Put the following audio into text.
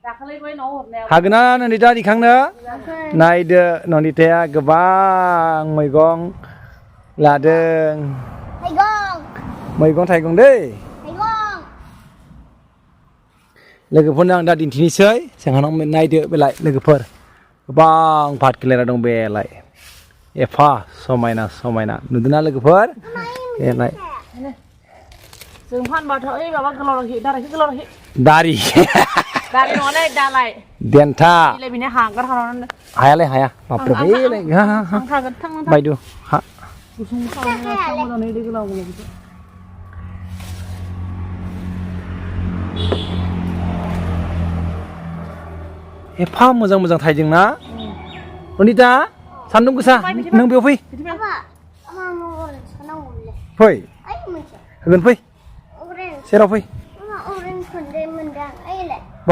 हागोन ना नन्दिता दिखांनो नायदो नन्दिताया गोबां मैगं लादों मैगं थाइगं दै लोगोफोरनो आं दा दिन्थिनोसै जोंहानाव नायदो बेलाय लोगोफोर गोबां भात केरेला दं बेलाय एफा समायना समायना नुदोंना लोगोफोर बेलाय जों फानबाथ' ओइ माबा गोलाव लाखि दारायखौ गोलाव लाखि दारि दारि नङालै दालाय देन्था बिलाइ बिनि हांगार हानानै हायालै हाया बापरे बेलाय हा थांगोन थांगोन बायदु हा गुसुं खालामनानै दै गोलाव गोलाव एफा मोजां मोजां थाइदोंना नन्दिता सान्दुं गोसा नों बेयाव फै फै होगोन फै सेराव फै